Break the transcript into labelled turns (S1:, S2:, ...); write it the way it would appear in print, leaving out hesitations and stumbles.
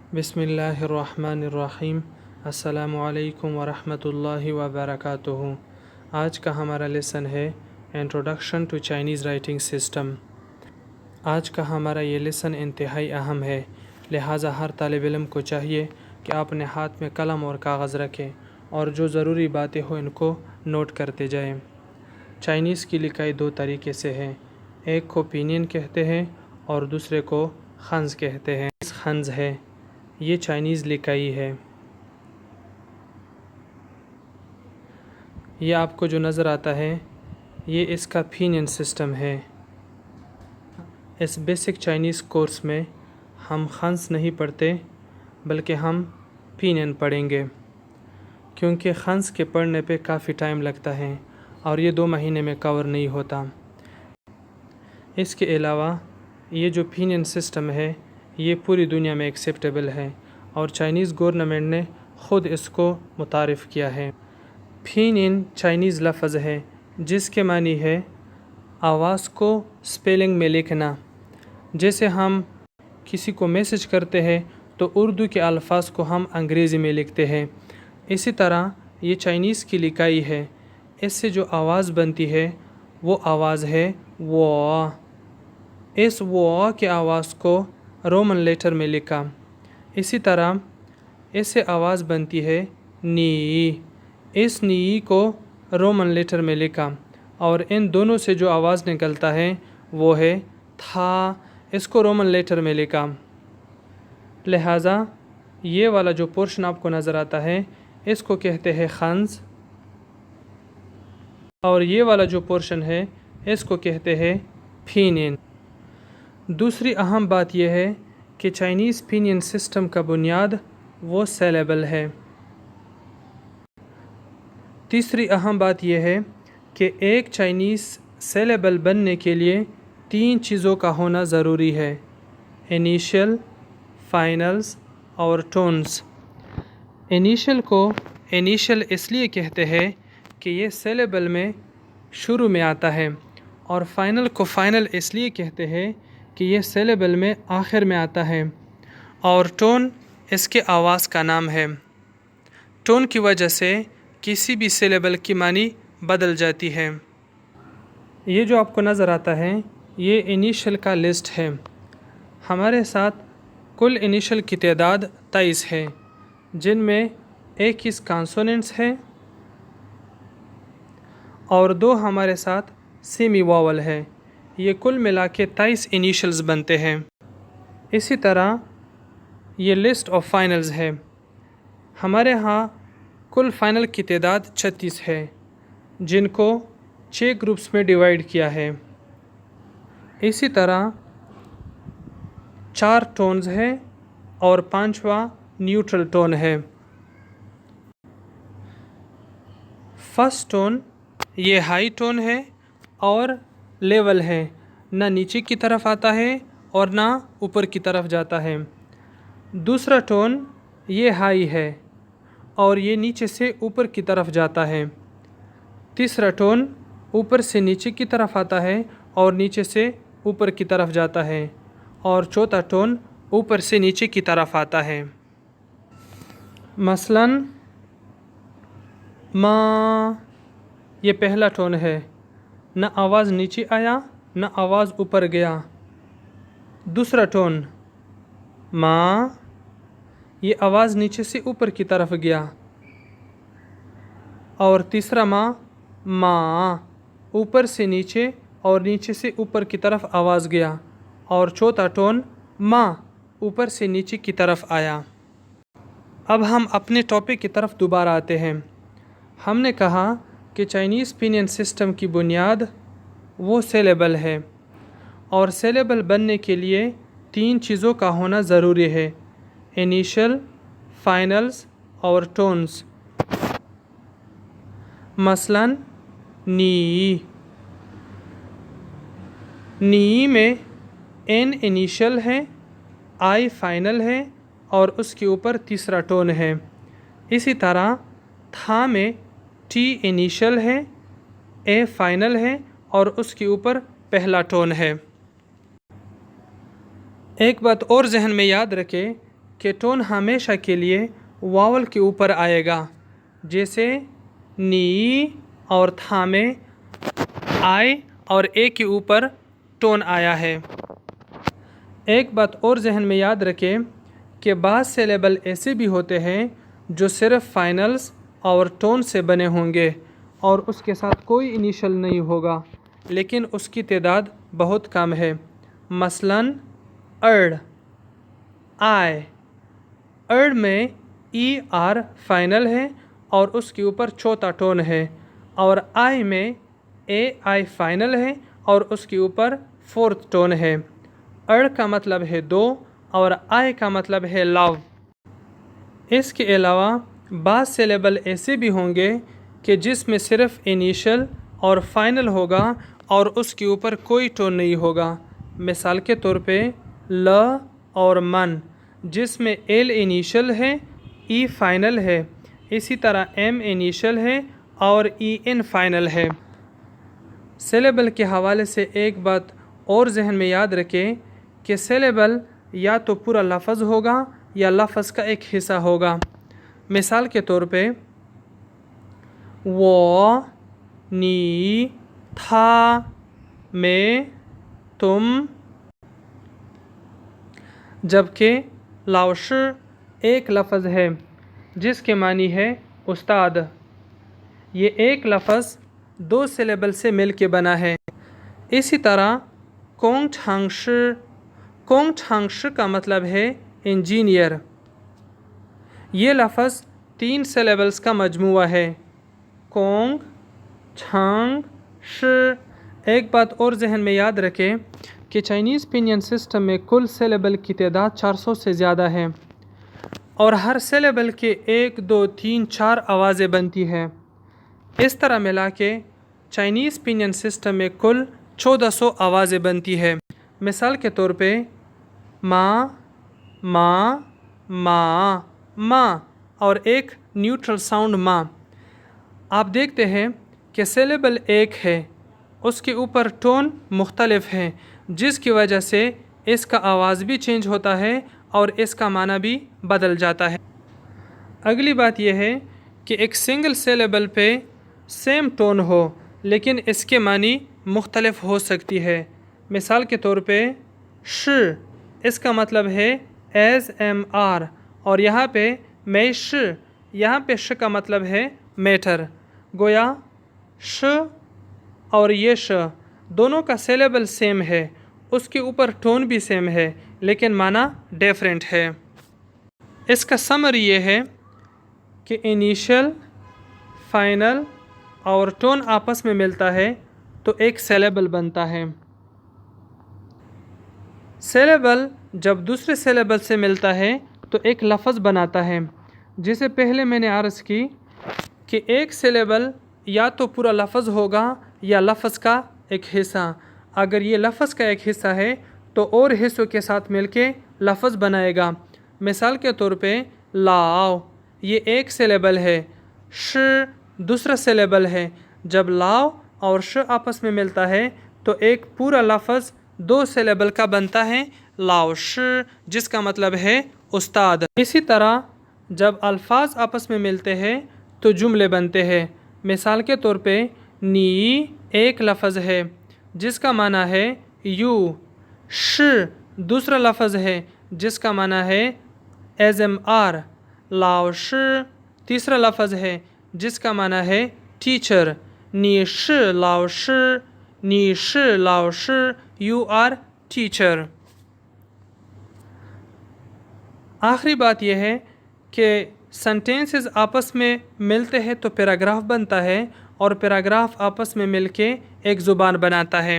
S1: بسم اللہ الرحمن الرحیم۔ السلام علیکم ورحمۃ اللہ وبرکاتہ۔ آج کا ہمارا لیسن ہے introduction to Chinese writing system. آج کا ہمارا یہ لیسن انتہائی اہم ہے، لہٰذا ہر طالب علم کو چاہیے کہ اپنے ہاتھ میں قلم اور کاغذ رکھیں اور جو ضروری باتیں ہوں ان کو نوٹ کرتے جائیں۔ چائنیز کی لکھائی دو طریقے سے ہے، ایک کو پینین کہتے ہیں اور دوسرے کو خنز کہتے ہیں۔ خنز ہے، یہ چائنیز لکھائی ہے۔ یہ آپ کو جو نظر آتا ہے یہ اس کا پینین سسٹم ہے۔ اس بیسک چائنیز کورس میں ہم خنز نہیں پڑھتے بلکہ ہم پینین پڑھیں گے، کیونکہ خنز کے پڑھنے پہ کافی ٹائم لگتا ہے اور یہ 2 مہینے میں کور نہیں ہوتا۔ اس کے علاوہ یہ جو پینین سسٹم ہے یہ پوری دنیا میں ایکسیپٹیبل ہے اور چائنیز گورنمنٹ نے خود اس کو متعارف کیا ہے۔ پینین چائنیز لفظ ہے جس کے معنی ہے آواز کو سپیلنگ میں لکھنا۔ جیسے ہم کسی کو میسج کرتے ہیں تو اردو کے الفاظ کو ہم انگریزی میں لکھتے ہیں، اسی طرح یہ چائنیز کی لکھائی ہے۔ اس سے جو آواز بنتی ہے وہ آواز ہے وا۔ اس وا کے آواز کو رومن لیٹر میں لکھا۔ اسی طرح اس سے آواز بنتی ہے نی۔ اس نی کو رومن لیٹر میں لکھا اور ان دونوں سے جو آواز نکلتا ہے وہ ہے تھا، اس کو رومن لیٹر میں لکھا۔ لہٰذا یہ والا جو پورشن آپ کو نظر آتا ہے اس کو کہتے ہیں خنز، اور یہ والا جو پورشن ہے اس کو کہتے ہیں پینین۔ دوسری اہم بات یہ ہے کہ چائنیز پینین سسٹم کا بنیاد وہ سیلیبل ہے۔ تیسری اہم بات یہ ہے کہ ایک چائنیز سیلیبل بننے کے لیے 3 چیزوں کا ہونا ضروری ہے، انیشل، فائنلز اور ٹونز۔ انیشل کو انیشل اس لیے کہتے ہیں کہ یہ سیلیبل میں شروع میں آتا ہے، اور فائنل کو فائنل اس لیے کہتے ہیں کہ یہ سیلیبل میں آخر میں آتا ہے، اور ٹون اس کے آواز کا نام ہے۔ ٹون کی وجہ سے کسی بھی سیلیبل کی معنی بدل جاتی ہے۔ یہ جو آپ کو نظر آتا ہے یہ انیشل کا لسٹ ہے۔ ہمارے ساتھ کل انیشل کی تعداد 23 ہے، جن میں 21 کانسوننٹس ہیں اور 2 ہمارے ساتھ سیمی واول ہے۔ یہ کل ملا کے 23 انیشلز بنتے ہیں۔ اسی طرح یہ لسٹ آف فائنلز ہے۔ ہمارے ہاں کل فائنل کی تعداد 36 ہے، جن کو 6 گروپس میں ڈیوائیڈ کیا ہے۔ اسی طرح 4 ٹونز ہیں اور 5واں نیوٹرل ٹون ہے۔ فرسٹ ٹون یہ ہائی ٹون ہے اور لیول ہے، نہ نیچے کی طرف آتا ہے اور نہ اوپر کی طرف جاتا ہے۔ دوسرا ٹون یہ ہائی ہے اور یہ نیچے سے اوپر کی طرف جاتا ہے۔ تیسرا ٹون اوپر سے نیچے کی طرف آتا ہے اور نیچے سے اوپر کی طرف جاتا ہے، اور چوتھا ٹون اوپر سے نیچے کی طرف آتا ہے۔ مثلاً ما، یہ پہلا ٹون ہے، نہ آواز نیچے آیا نہ آواز اوپر گیا۔ دوسرا ٹون ما، یہ آواز نیچے سے اوپر کی طرف گیا، اور تیسرا ما اوپر سے نیچے اور نیچے سے اوپر کی طرف آواز گیا، اور چوتھا ٹون ما اوپر سے نیچے کی طرف آیا۔ اب ہم اپنے ٹاپک کی طرف دوبارہ آتے ہیں۔ ہم نے کہا کہ چائنیز پینین سسٹم کی بنیاد وہ سیلیبل ہے، اور سیلیبل بننے کے لیے 3 چیزوں کا ہونا ضروری ہے، انیشل، فائنلز اور ٹونز۔ مثلاً نی میں این انیشل ہے، آئی فائنل ہے اور اس کے اوپر تیسرا ٹون ہے۔ اسی طرح تھا میں ٹی انیشل ہے، اے فائنل ہے اور اس کے اوپر پہلا ٹون ہے۔ ایک بات اور ذہن میں یاد رکھے کہ ٹون ہمیشہ کے لیے واول کے اوپر آئے گا، جیسے نی اور تھا میں آئی اور اے کے اوپر ٹون آیا ہے۔ ایک بات اور ذہن میں یاد رکھیں کہ بعض سیلیبل ایسے بھی ہوتے ہیں جو صرف فائنلز اور ٹون سے بنے ہوں گے اور اس کے ساتھ کوئی انیشل نہیں ہوگا، لیکن اس کی تعداد بہت کم ہے۔ مثلاً ارڈ، آئی۔ ارڈ میں ای آر فائنل ہے اور اس کے اوپر چوتھا ٹون ہے، اور آئی میں اے آئی فائنل ہے اور اس کے اوپر فورتھ ٹون ہے۔ ارڈ کا مطلب ہے دو اور آئی کا مطلب ہے لو۔ اس کے علاوہ بعض سیلیبل ایسے بھی ہوں گے کہ جس میں صرف انیشل اور فائنل ہوگا اور اس کے اوپر کوئی ٹون نہیں ہوگا۔ مثال کے طور پہ ل اور من، جس میں ایل انیشل ہے، ای فائنل ہے، اسی طرح ایم انیشل ہے اور ای ان فائنل ہے۔ سیلیبل کے حوالے سے ایک بات اور ذہن میں یاد رکھیں کہ سیلیبل یا تو پورا لفظ ہوگا یا لفظ کا ایک حصہ ہوگا۔ مثال کے طور پہ وہ، نی، تھا، میں، تم، جبکہ لاؤش ایک لفظ ہے جس کے معنی ہے استاد۔ یہ ایک لفظ دو سیلیبل سے مل کے بنا ہے۔ اسی طرح کونگ چھانگش، کونگ چھانگش کا مطلب ہے انجینئر۔ یہ لفظ تین سیلیبلز کا مجموعہ ہے، کونگ، چھانگ، ش۔ ایک بات اور ذہن میں یاد رکھیں کہ چائنیز پنین سسٹم میں کل سیلیبل کی تعداد 400 سے زیادہ ہے اور ہر سیلیبل کے 1، 2، 3، 4 آوازیں بنتی ہیں۔ اس طرح ملا کے چائنیز پنین سسٹم میں کل 1400 آوازیں بنتی ہے۔ مثال کے طور پہ ماں، ماں، ماں، ماں اور ایک نیوٹرل ساؤنڈ ماں۔ آپ دیکھتے ہیں کہ سیلیبل ایک ہے، اس کے اوپر ٹون مختلف ہیں، جس کی وجہ سے اس کا آواز بھی چینج ہوتا ہے اور اس کا معنی بھی بدل جاتا ہے۔ اگلی بات یہ ہے کہ ایک سنگل سیلیبل پہ سیم ٹون ہو لیکن اس کے معنی مختلف ہو سکتی ہے۔ مثال کے طور پہ ش، اس کا مطلب ہے ایز ایم آر، اور یہاں پہ میں ش، یہاں پہ ش کا مطلب ہے میٹر۔ گویا ش اور یہ ش دونوں کا سیلیبل سیم ہے، اس کے اوپر ٹون بھی سیم ہے لیکن معنی ڈیفرنٹ ہے۔ اس کا سمری یہ ہے کہ انیشل، فائنل اور ٹون آپس میں ملتا ہے تو ایک سیلیبل بنتا ہے۔ سیلیبل جب دوسرے سیلیبل سے ملتا ہے تو ایک لفظ بناتا ہے، جسے پہلے میں نے عرض کی کہ ایک سیلیبل یا تو پورا لفظ ہوگا یا لفظ کا ایک حصہ۔ اگر یہ لفظ کا ایک حصہ ہے تو اور حصوں کے ساتھ مل کے لفظ بنائے گا۔ مثال کے طور پہ لاؤ، یہ ایک سیلیبل ہے، ش دوسرا سیلیبل ہے۔ جب لاؤ اور ش آپس میں ملتا ہے تو ایک پورا لفظ دو سیلیبل کا بنتا ہے، لاؤ ش، جس کا مطلب ہے استاد۔ اسی طرح جب الفاظ آپس میں ملتے ہیں تو جملے بنتے ہیں۔ مثال کے طور پہ نی ایک لفظ ہے جس کا معنی ہے یو، ش دوسرا لفظ ہے جس کا معنی ہے ایز ایم آر، لاؤ ش تیسرا لفظ ہے جس کا معنی ہے ٹیچر، نی ش لاؤ ش، نی ش لاؤ ش، یو آر ٹیچر۔ آخری بات یہ ہے کہ سنٹینسز آپس میں ملتے ہیں تو پیراگراف بنتا ہے اور پیراگراف آپس میں مل کے ایک زبان بناتا ہے۔